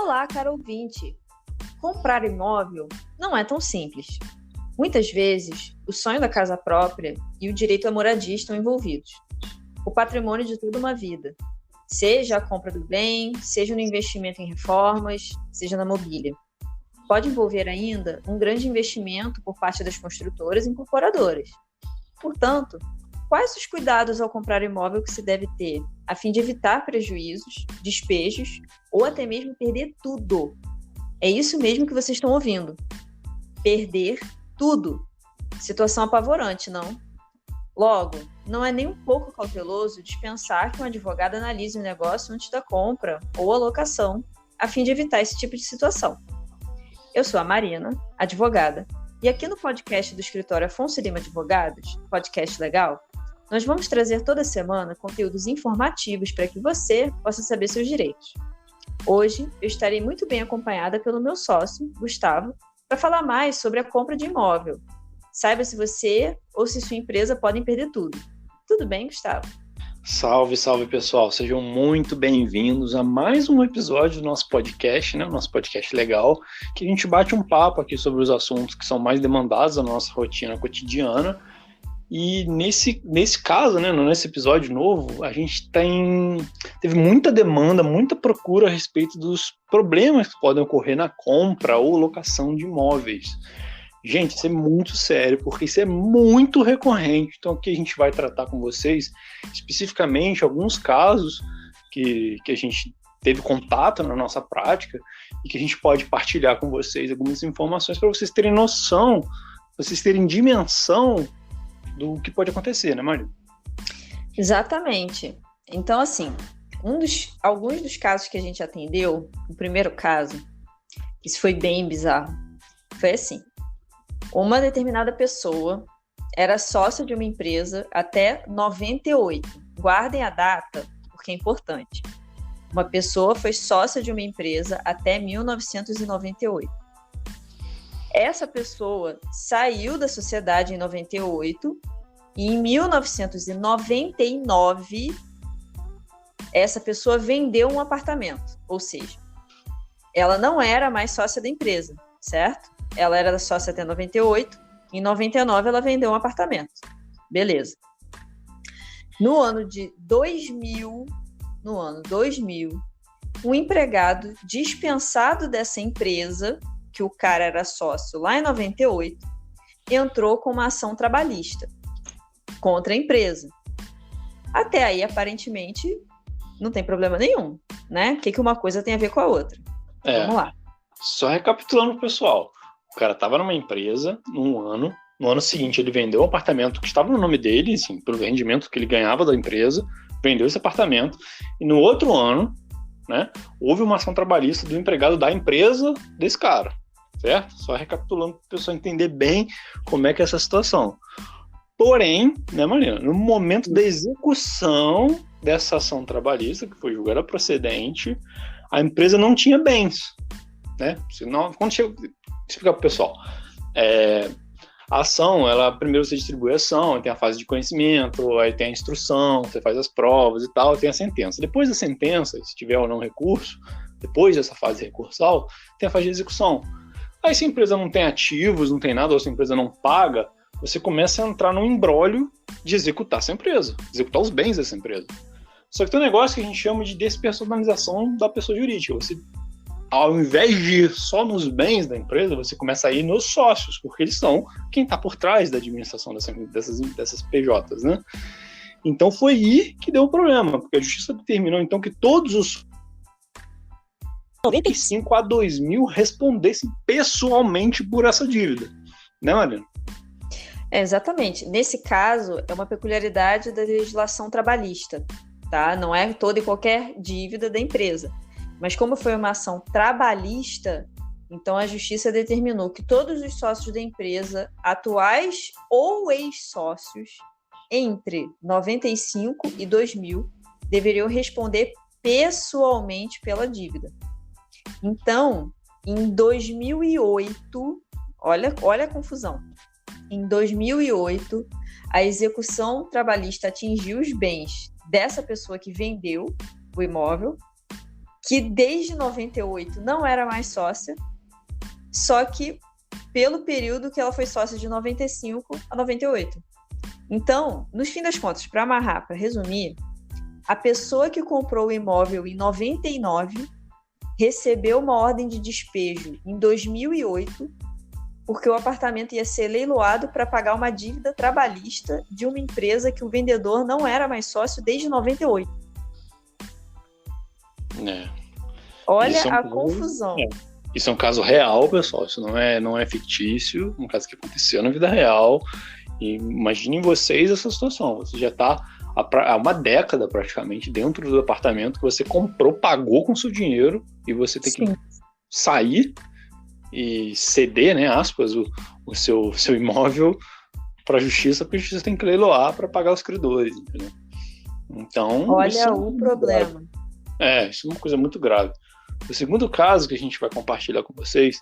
Olá, caro ouvinte! Comprar imóvel não é tão simples. Muitas vezes, o sonho da casa própria e o direito à moradia estão envolvidos. O patrimônio de toda uma vida, seja a compra do bem, seja no investimento em reformas, seja na mobília. Pode envolver ainda um grande investimento por parte das construtoras e incorporadoras. Portanto, quais os cuidados ao comprar imóvel que se deve ter, a fim de evitar prejuízos, despejos ou até mesmo perder tudo? É isso mesmo que vocês estão ouvindo. Perder tudo. Situação apavorante, não? Logo, não é nem um pouco cauteloso dispensar que um advogado analise o negócio antes da compra ou alocação, a fim de evitar esse tipo de situação. Eu sou a Marina, advogada, e aqui no podcast do escritório Afonso Lima Advogados, podcast legal, nós vamos trazer toda semana conteúdos informativos para que você possa saber seus direitos. Hoje, eu estarei muito bem acompanhada pelo meu sócio, Gustavo, para falar mais sobre a compra de imóvel. Saiba se você ou se sua empresa podem perder tudo. Tudo bem, Gustavo? Salve, salve, pessoal. Sejam muito bem-vindos a mais um episódio do nosso podcast, né? Nosso podcast legal, que a gente bate um papo aqui sobre os assuntos que são mais demandados da nossa rotina cotidiana. E nesse caso, né, nesse episódio novo, a gente teve muita demanda, muita procura a respeito dos problemas que podem ocorrer na compra ou locação de imóveis. Gente, isso é muito sério, porque isso é muito recorrente. Então, aqui a gente vai tratar com vocês, especificamente, alguns casos que a gente teve contato na nossa prática e que a gente pode partilhar com vocês algumas informações para vocês terem noção, vocês terem dimensão do que pode acontecer, né, Mário? Exatamente. Então, assim, alguns dos casos que a gente atendeu, o primeiro caso, isso foi bem bizarro, foi assim: uma determinada pessoa era sócia de uma empresa até 98. Guardem a data, porque é importante. Uma pessoa foi sócia de uma empresa até 1998. Essa pessoa saiu da sociedade em 98 e em 1999 essa pessoa vendeu um apartamento, ou seja, ela não era mais sócia da empresa, certo? Ela era sócia até 98, em 99 ela vendeu um apartamento. Beleza. No ano 2000, um empregado dispensado dessa empresa, que o cara era sócio lá em 98, entrou com uma ação trabalhista contra a empresa. Até aí, aparentemente, não tem problema nenhum, né? O que uma coisa tem a ver com a outra? Vamos lá. Só recapitulando, pessoal. O cara estava numa empresa no ano seguinte ele vendeu um apartamento que estava no nome dele, assim, pelo rendimento que ele ganhava da empresa, vendeu esse apartamento, e no outro ano, né, houve uma ação trabalhista do empregado da empresa desse cara, certo? Só recapitulando para o pessoal entender bem como é que é essa situação. Porém, né, Marina, no momento da execução dessa ação trabalhista, que foi julgada procedente, a empresa não tinha bens, né? Quando chega, explicar para o pessoal, a ação, primeiro você distribui a ação, tem a fase de conhecimento, aí tem a instrução, você faz as provas e tal, tem a sentença. Depois da sentença, se tiver ou não recurso, depois dessa fase recursal, tem a fase de execução. Aí se a empresa não tem ativos, não tem nada, ou se a empresa não paga, você começa a entrar num imbróglio de executar essa empresa, executar os bens dessa empresa. Só que tem um negócio que a gente chama de despersonalização da pessoa jurídica. Você, ao invés de ir só nos bens da empresa, você começa a ir nos sócios, porque eles são quem está por trás da administração dessas PJs, né? Então foi aí que deu o problema, porque a justiça determinou então que todos os 95 a 2000 respondessem pessoalmente por essa dívida, né, Mariana? Exatamente. Nesse caso, é uma peculiaridade da legislação trabalhista, tá? Não é toda e qualquer dívida da empresa. Mas como foi uma ação trabalhista, então a justiça determinou que todos os sócios da empresa, atuais ou ex-sócios, entre 95 e 2000, deveriam responder pessoalmente pela dívida. Então, em 2008, olha a confusão. Em 2008, a execução trabalhista atingiu os bens dessa pessoa que vendeu o imóvel, que desde 98 não era mais sócia, só que pelo período que ela foi sócia de 95 a 98. Então, no fim das contas, para amarrar, para resumir, a pessoa que comprou o imóvel em 99 recebeu uma ordem de despejo em 2008, porque o apartamento ia ser leiloado para pagar uma dívida trabalhista de uma empresa que o vendedor não era mais sócio desde 98. Olha a confusão. Isso é um caso real, pessoal. Isso não é fictício. Um caso que aconteceu na vida real. E imaginem vocês essa situação. Você já está há uma década praticamente dentro do apartamento que você comprou, pagou com seu dinheiro, e você tem que sair e ceder, né, aspas, o seu imóvel para a justiça, porque a justiça tem que leiloar para pagar os credores, entendeu? Então, olha o problema. Isso é uma coisa muito grave. O segundo caso que a gente vai compartilhar com vocês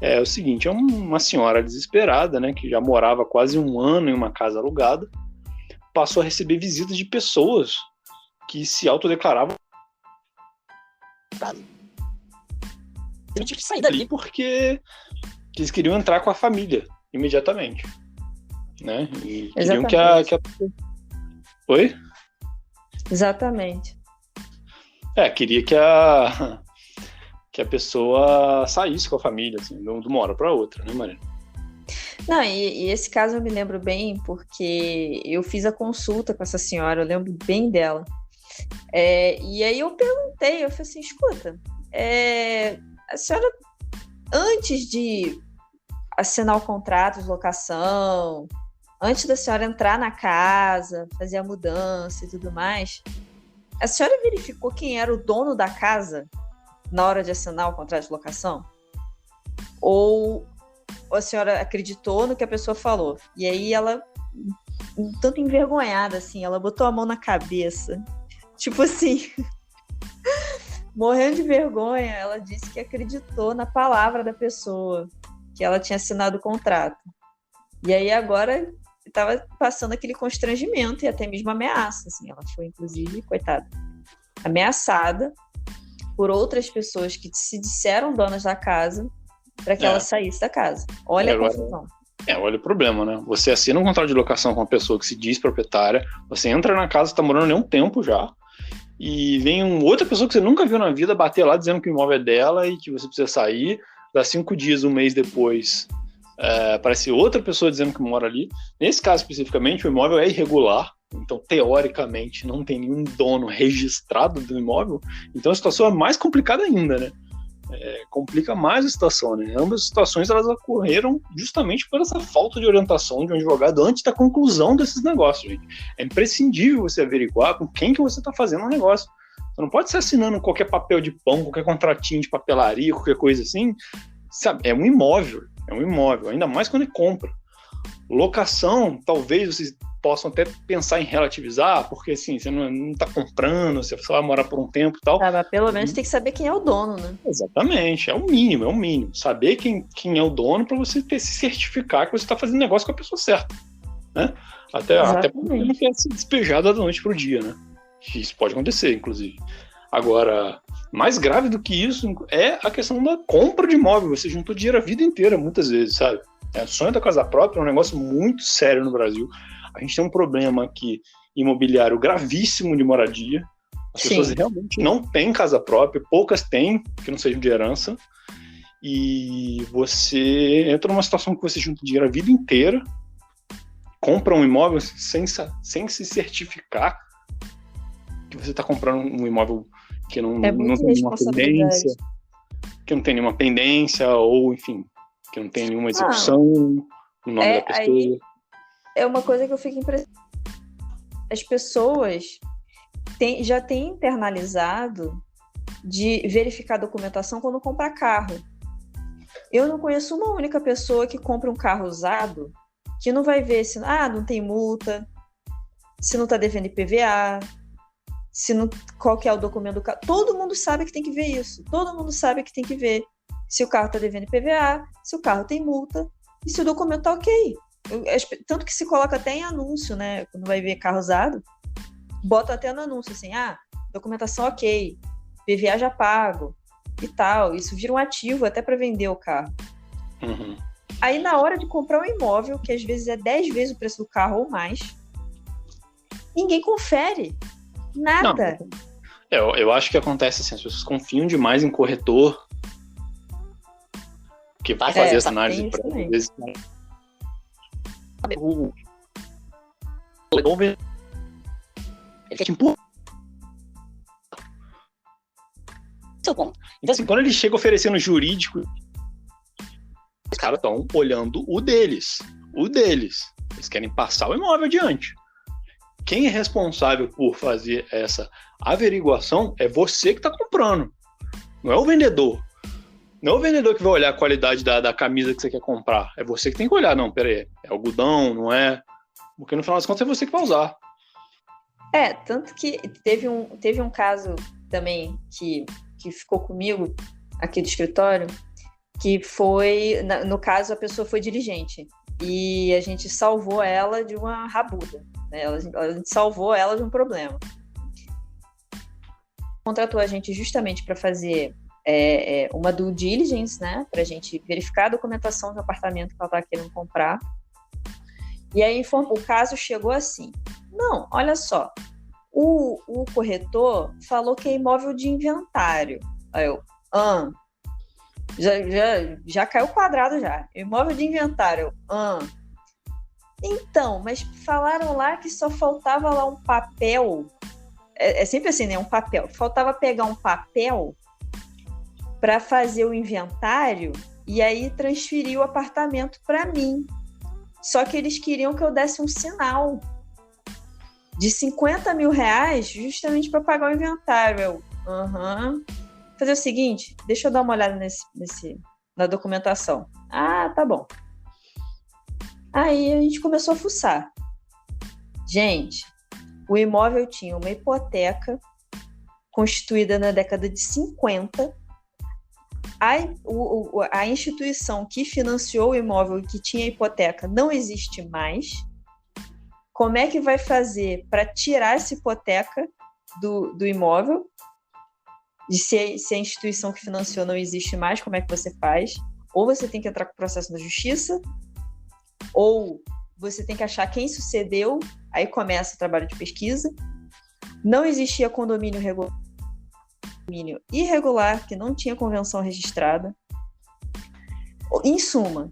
é o seguinte: é uma senhora desesperada, né, que já morava quase um ano em uma casa alugada, passou a receber visitas de pessoas que se autodeclaravam. Eu tive que sair dali porque eles queriam entrar com a família imediatamente, né? E queriam que a... Oi? Exatamente. Queria que a pessoa saísse com a família, assim, de uma hora para outra, né, Marina? Não, e esse caso eu me lembro bem porque eu fiz a consulta com essa senhora, eu lembro bem dela. E aí eu perguntei, eu falei assim, escuta, a senhora, antes de assinar o contrato de locação, antes da senhora entrar na casa, fazer a mudança e tudo mais, a senhora verificou quem era o dono da casa na hora de assinar o contrato de locação? Ou a senhora acreditou no que a pessoa falou? E aí ela, um tanto envergonhada, assim, ela botou a mão na cabeça, tipo assim, morrendo de vergonha. Ela disse que acreditou na palavra da pessoa, que ela tinha assinado o contrato. E aí agora estava passando aquele constrangimento e até mesmo ameaça, assim. Ela foi, inclusive, coitada, ameaçada por outras pessoas que se disseram donas da casa para que ela saísse da casa. Olha a confusão. Olha o problema, né? Você assina um contrato de locação com uma pessoa que se diz proprietária, você entra na casa, está morando nem um tempo já, e vem outra pessoa que você nunca viu na vida bater lá dizendo que o imóvel é dela e que você precisa sair. Dá 5 dias, um mês depois, aparece outra pessoa dizendo que mora ali. Nesse caso especificamente, o imóvel é irregular, então teoricamente não tem nenhum dono registrado do imóvel, então a situação é mais complicada ainda, né? Complica mais a situação, né? Ambas as situações elas ocorreram justamente por essa falta de orientação de um advogado antes da conclusão desses negócios, gente. É imprescindível você averiguar com quem que você está fazendo o negócio. Você não pode ser assinando qualquer papel de pão, qualquer contratinho de papelaria, qualquer coisa assim, sabe? É um imóvel, ainda mais quando é compra. Locação, talvez vocês possam até pensar em relativizar, porque assim, você não está comprando, você só vai morar por um tempo e tal. Mas pelo menos tem que saber quem é o dono, né? Exatamente, é o mínimo. Saber quem é o dono para você se certificar que você está fazendo negócio com a pessoa certa, né? Até porque não quer se despejar da noite pro dia, né? Isso pode acontecer, inclusive. Agora, mais grave do que isso é a questão da compra de imóvel. Você juntou dinheiro a vida inteira, muitas vezes, sabe? O sonho da casa própria é um negócio muito sério no Brasil. A gente tem um problema aqui imobiliário gravíssimo de moradia. As pessoas realmente não têm casa própria, poucas têm, que não sejam de herança. E você entra numa situação que você junta dinheiro a vida inteira, compra um imóvel sem se certificar que você está comprando um imóvel que não tem nenhuma pendência, ou, enfim, que não tem nenhuma execução no nome da pessoa. Aí é uma coisa que eu fico impressionada. As pessoas já têm internalizado de verificar a documentação quando compra carro. Eu não conheço uma única pessoa que compra um carro usado que não vai ver se não tem multa, se não está devendo IPVA, qual que é o documento do carro. Todo mundo sabe que tem que ver isso. Todo mundo sabe que tem que ver se o carro está devendo IPVA, se o carro tem multa e se o documento está ok. Tanto que se coloca até em anúncio, né? Quando vai ver carro usado, bota até no anúncio assim, documentação ok, PVA já pago e tal. Isso vira um ativo até para vender o carro. Uhum. Aí, na hora de comprar um imóvel, que às vezes é 10 vezes o preço do carro ou mais, ninguém confere nada. Não, eu acho que acontece assim, as pessoas confiam demais em corretor que vai fazer essa análise para vezes. Ele quer te empurrar. Então, assim, quando ele chega oferecendo jurídico, os caras estão olhando o deles. Eles querem passar o imóvel adiante. Quem é responsável por fazer essa averiguação é você que está comprando. Não é o vendedor. Não é o vendedor que vai olhar a qualidade da camisa que você quer comprar. É você que tem que olhar. Não, peraí. É algodão, não é? Porque no final das contas é você que vai usar. Tanto que teve um caso também que ficou comigo aqui do escritório, que foi, no caso, a pessoa foi dirigente. E a gente salvou ela de uma rabuda. Né? A gente salvou ela de um problema. Contratou a gente justamente para fazer uma due diligence, né? Para a gente verificar a documentação do apartamento que ela estava querendo comprar. E aí o caso chegou assim. Não, olha só. O corretor falou que é imóvel de inventário. Aí eu, já caiu o quadrado já. Imóvel de inventário. Então, mas falaram lá que só faltava lá um papel. É sempre assim, né? Um papel. Faltava pegar um papel para fazer o inventário e aí transferir o apartamento para mim. Só que eles queriam que eu desse um sinal de R$50 mil justamente para pagar o inventário. Fazer o seguinte, deixa eu dar uma olhada na documentação. Tá bom. Aí a gente começou a fuçar. Gente, o imóvel tinha uma hipoteca constituída na década de 50. A instituição que financiou o imóvel e que tinha hipoteca não existe mais. Como é que vai fazer para tirar essa hipoteca do imóvel? E se a instituição que financiou não existe mais, como é que você faz? Ou você tem que entrar com o processo na justiça, ou você tem que achar quem sucedeu, aí começa o trabalho de pesquisa. Não existia condomínio irregular, que não tinha convenção registrada. Em suma,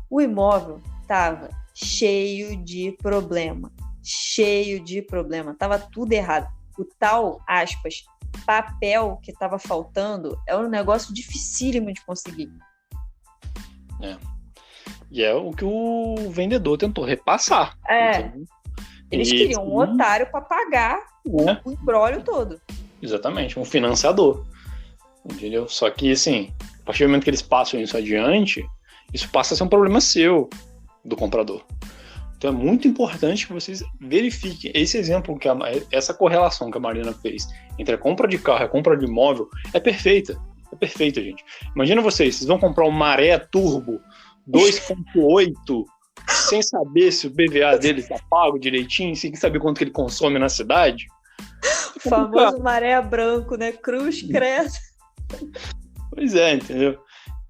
o imóvel estava cheio de problema. Estava tudo errado. O tal, aspas, papel que estava faltando é um negócio dificílimo de conseguir. E é o que o vendedor tentou repassar. Eles queriam um otário para pagar o imbróglio todo. Exatamente, um financiador. Entendeu? Só que, assim, a partir do momento que eles passam isso adiante, isso passa a ser um problema seu, do comprador. Então é muito importante que vocês verifiquem esse exemplo, essa correlação que a Marina fez entre a compra de carro e a compra de imóvel é perfeita. É perfeita, gente. Imagina vocês vão comprar um Maré Turbo 2.8 sem saber se o PVA dele está pago direitinho, sem saber quanto que ele consome na cidade. O famoso maré branco, né? Cruz, credo. Pois é, entendeu?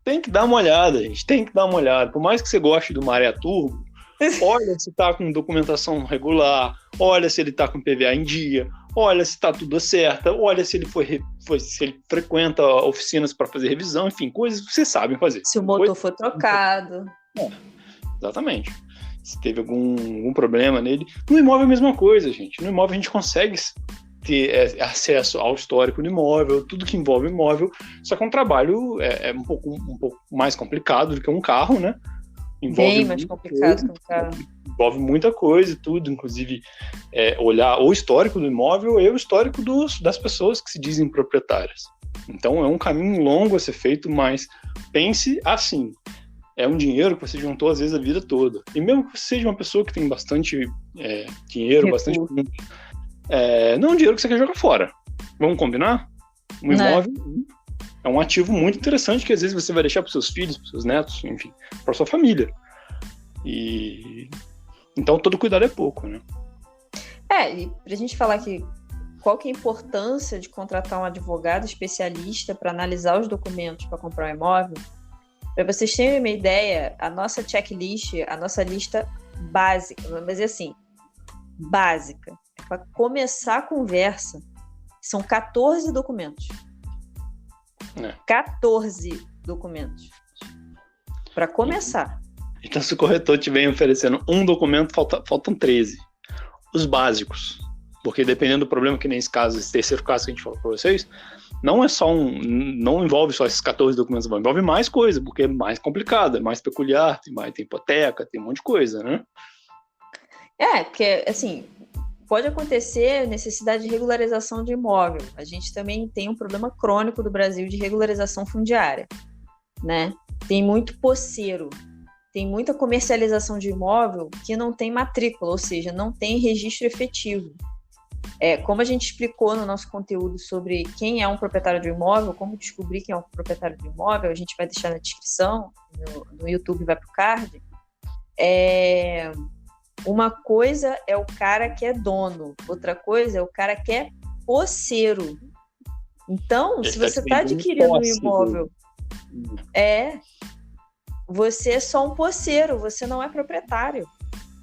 Tem que dar uma olhada, gente. Tem que dar uma olhada. Por mais que você goste do Maré Turbo, olha se tá com documentação regular, olha se ele tá com PVA em dia, olha se tá tudo certo, olha se ele se ele frequenta oficinas para fazer revisão, enfim, coisas que vocês sabem fazer. Se o motor foi trocado. Exatamente. Se teve algum problema nele. No imóvel é a mesma coisa, gente. No imóvel a gente consegue ter acesso ao histórico do imóvel, tudo que envolve o imóvel, só que é um trabalho um pouco mais complicado do que um carro, né? Bem mais complicado que um carro. Envolve muita coisa e tudo, inclusive olhar o histórico do imóvel e o histórico das pessoas que se dizem proprietárias. Então é um caminho longo a ser feito, mas pense assim, é um dinheiro que você juntou às vezes a vida toda. E mesmo que você seja uma pessoa que tem bastante dinheiro, bastante... não é um dinheiro que você quer jogar fora. Vamos combinar? Um imóvel é um ativo muito interessante que às vezes você vai deixar para os seus filhos, para os seus netos, enfim, para sua família. E então todo cuidado é pouco, né? E pra gente falar que qual que é a importância de contratar um advogado especialista para analisar os documentos para comprar um imóvel. Para vocês terem uma ideia, a nossa checklist, a nossa lista básica, vamos dizer assim, básica, para começar a conversa, são 14 documentos. 14 documentos. Para começar. Então, se o corretor te vem oferecendo um documento, faltam 13. Os básicos. Porque dependendo do problema, que nem esse caso, esse terceiro caso que a gente falou para vocês, não é só não envolve só esses 14 documentos, envolve mais coisa, porque é mais complicado, é mais peculiar, tem hipoteca, tem um monte de coisa, né? Porque, assim, pode acontecer necessidade de regularização de imóvel. A gente também tem um problema crônico do Brasil de regularização fundiária, né? Tem muito posseiro, tem muita comercialização de imóvel que não tem matrícula, ou seja, não tem registro efetivo. Como a gente explicou no nosso conteúdo sobre quem é um proprietário de um imóvel, como descobrir quem é um proprietário de um imóvel, a gente vai deixar na descrição, no YouTube vai para o card. Uma coisa é o cara que é dono, outra coisa é o cara que é posseiro. Então, se você está adquirindo um imóvel, você é só um posseiro, você não é proprietário.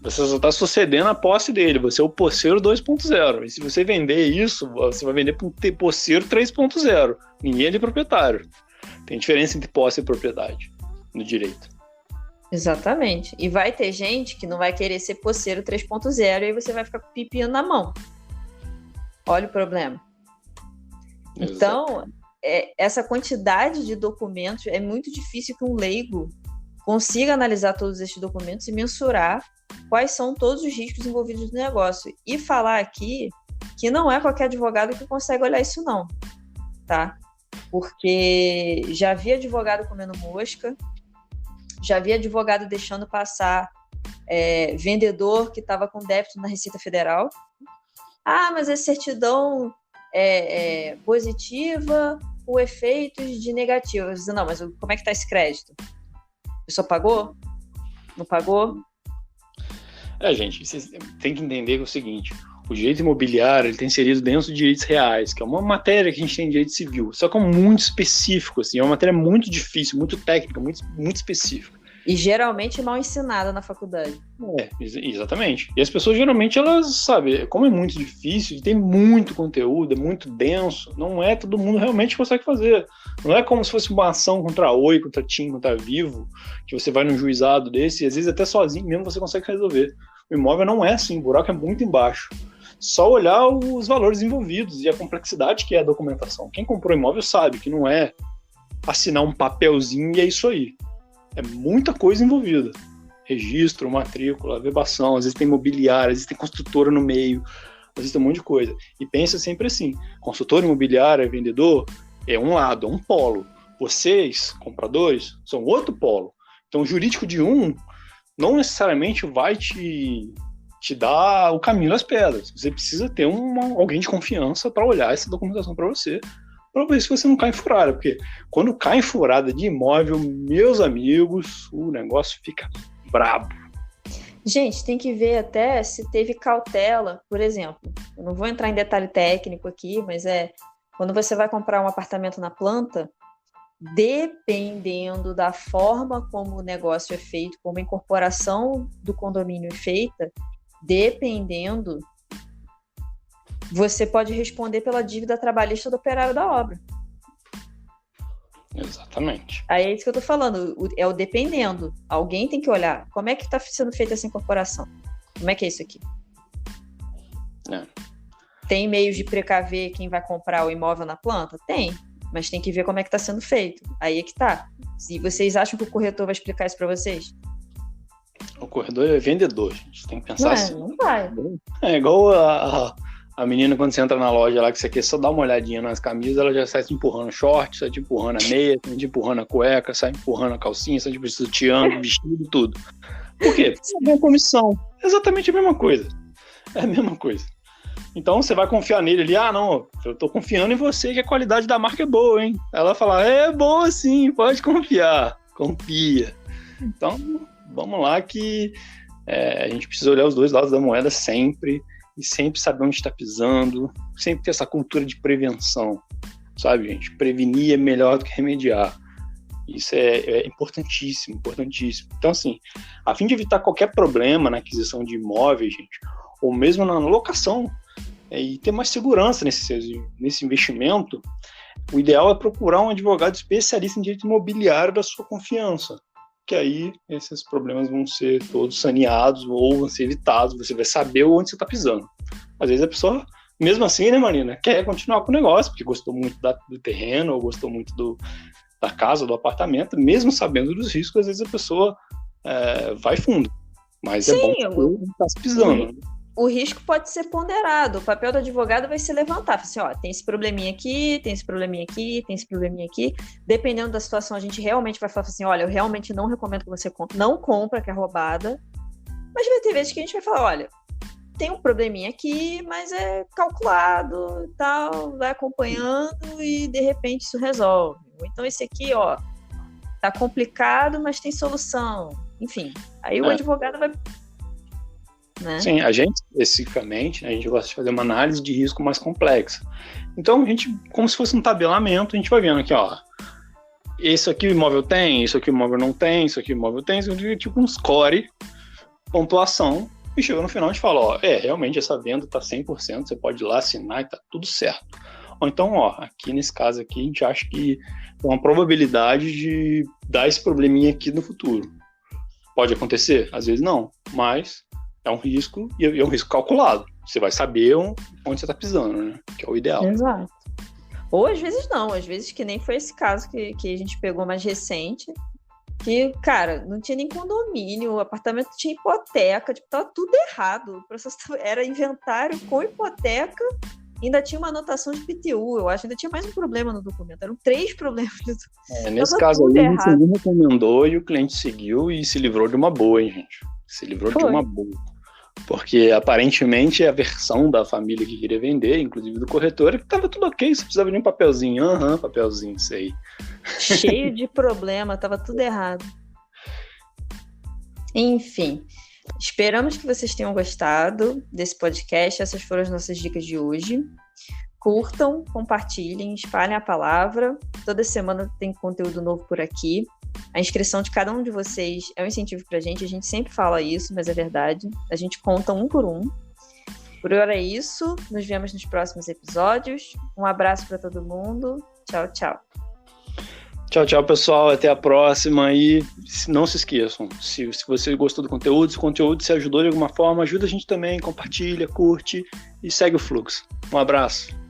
Você só está sucedendo a posse dele, você é o posseiro 2.0. E se você vender isso, você vai vender para um posseiro 3.0. Ninguém é proprietário. Tem diferença entre posse e propriedade no direito. Exatamente. E vai ter gente que não vai querer ser posseiro 3.0 e aí você vai ficar com o pepino na mão. Olha o problema. Então, essa quantidade de documentos, é muito difícil que um leigo consiga analisar todos esses documentos e mensurar quais são todos os riscos envolvidos no negócio. E falar aqui que não é qualquer advogado que consegue olhar isso não, tá? Porque já vi advogado comendo mosca, já vi advogado deixando passar vendedor que estava com débito na Receita Federal. Mas é certidão positiva com efeitos de negativos. Não, mas como é que está esse crédito? A pessoa pagou? Não pagou? Gente, vocês têm que entender o seguinte: o direito imobiliário ele tem inserido dentro de direitos reais, que é uma matéria que a gente tem em direito civil, só que é muito específico, assim, é uma matéria muito difícil, muito técnica, muito específica. E geralmente mal ensinada na faculdade. Exatamente. E as pessoas geralmente, elas, sabe, como é muito difícil, tem muito conteúdo, é muito denso, não é todo mundo realmente consegue fazer. Não é como se fosse uma ação contra a Oi, contra a TIM, contra a Vivo, que você vai num juizado desse e às vezes até sozinho mesmo você consegue resolver. O imóvel não é assim, o buraco é muito embaixo. Só olhar os valores envolvidos e a complexidade que é a documentação. Quem comprou imóvel sabe que não é assinar um papelzinho e é isso aí. É muita coisa envolvida. Registro, matrícula, verbação, às vezes tem imobiliária, às vezes tem construtora no meio, às vezes tem um monte de coisa. E pensa sempre assim: construtora imobiliária, vendedor, é um lado, é um polo. Vocês, compradores, são outro polo. Então o jurídico de um não necessariamente vai te dar o caminho das pedras. Você precisa ter alguém de confiança para olhar essa documentação para você, para ver se você não cai em furada, porque quando cai em furada de imóvel, meus amigos, o negócio fica brabo. Gente, tem que ver até se teve cautela, por exemplo. Eu não vou entrar em detalhe técnico aqui, mas quando você vai comprar um apartamento na planta, dependendo da forma como o negócio é feito, como a incorporação do condomínio é feita, dependendo, você pode responder pela dívida trabalhista do operário da obra. Exatamente. Aí é isso que eu tô falando, é o dependendo. Alguém tem que olhar como é que está sendo feita essa incorporação. Como é que é isso aqui? Tem meios de precaver quem vai comprar o imóvel na planta? Tem, mas tem que ver como é que está sendo feito. Aí é que tá. Se vocês acham que o corretor vai explicar isso para vocês? O corretor é vendedor, gente. Tem que pensar assim. Não vai. É igual a menina quando você entra na loja lá, que você quer só dar uma olhadinha nas camisas, ela já sai te empurrando short, sai te empurrando a meia, sai te empurrando a cueca, sai empurrando a calcinha, sai te sutiã, vestido, tudo. Por quê? Porque você tem a comissão. É exatamente a mesma coisa. É a mesma coisa. Então você vai confiar nele ali, não, eu tô confiando em você que a qualidade da marca é boa, hein? Ela fala, é boa sim, pode confiar, confia. Então, vamos lá que a gente precisa olhar os dois lados da moeda sempre e sempre saber onde está pisando, sempre ter essa cultura de prevenção, sabe, gente? Prevenir é melhor do que remediar. Isso é importantíssimo, importantíssimo. Então, assim, a fim de evitar qualquer problema na aquisição de imóveis, gente, ou mesmo na locação, e ter mais segurança nesse investimento, o ideal é procurar um advogado especialista em direito imobiliário da sua confiança, que aí esses problemas vão ser todos saneados ou vão ser evitados, você vai saber onde você está pisando. Às vezes a pessoa, mesmo assim, né, Marina, quer continuar com o negócio, porque gostou muito do terreno, ou gostou muito da casa, do apartamento, mesmo sabendo dos riscos, às vezes a pessoa vai fundo. Mas sim, é bom que está se pisando. O risco pode ser ponderado. O papel do advogado vai se levantar. Assim, ó, tem esse probleminha aqui, tem esse probleminha aqui, tem esse probleminha aqui. Dependendo da situação, a gente realmente vai falar assim, olha, eu realmente não recomendo que você não compra, que é roubada. Mas vai ter vezes que a gente vai falar, olha, tem um probleminha aqui, mas é calculado e tal, vai acompanhando e de repente isso resolve. Ou então esse aqui, ó, tá complicado, mas tem solução. Enfim, aí o advogado vai... Né? Sim, a gente, especificamente, a gente gosta de fazer uma análise de risco mais complexa. Então, a gente, como se fosse um tabelamento, a gente vai vendo aqui, ó, isso aqui o imóvel tem, isso aqui o imóvel não tem, isso aqui o imóvel tem, isso aqui é tipo um score, pontuação, e chegou no final a gente fala, ó, realmente essa venda tá 100%, você pode ir lá assinar e tá tudo certo. Ou então, ó, aqui nesse caso aqui, a gente acha que tem uma probabilidade de dar esse probleminha aqui no futuro. Pode acontecer? Às vezes não, mas é um risco, e é um risco calculado. Você vai saber onde você está pisando, né? Que é o ideal. Exato. Ou às vezes não, às vezes que nem foi esse caso que a gente pegou mais recente, que, cara, não tinha nem condomínio, o apartamento tinha hipoteca, tipo, tava tudo errado. O processo era inventário com hipoteca, ainda tinha uma anotação de PTU, eu acho, ainda tinha mais um problema no documento, eram 3 problemas. Nesse caso aí, a gente recomendou e o cliente seguiu e se livrou de uma boa, hein, gente? Se livrou de uma boa. Porque aparentemente a versão da família que queria vender, inclusive do corretor, é que tava tudo ok, você precisava de um papelzinho. Papelzinho, isso aí. Cheio de problema, tava tudo errado. Enfim, esperamos que vocês tenham gostado desse podcast. Essas foram as nossas dicas de hoje. Curtam, compartilhem, espalhem a palavra. Toda semana tem conteúdo novo por aqui. A inscrição de cada um de vocês é um incentivo pra gente. A gente sempre fala isso, mas é verdade. A gente conta um por um. Por hora é isso. Nos vemos nos próximos episódios. Um abraço para todo mundo. Tchau, tchau. Tchau, tchau, pessoal. Até a próxima. E não se esqueçam, se você gostou do conteúdo, se o conteúdo se ajudou de alguma forma, ajuda a gente também. Compartilha, curte e segue o fluxo. Um abraço.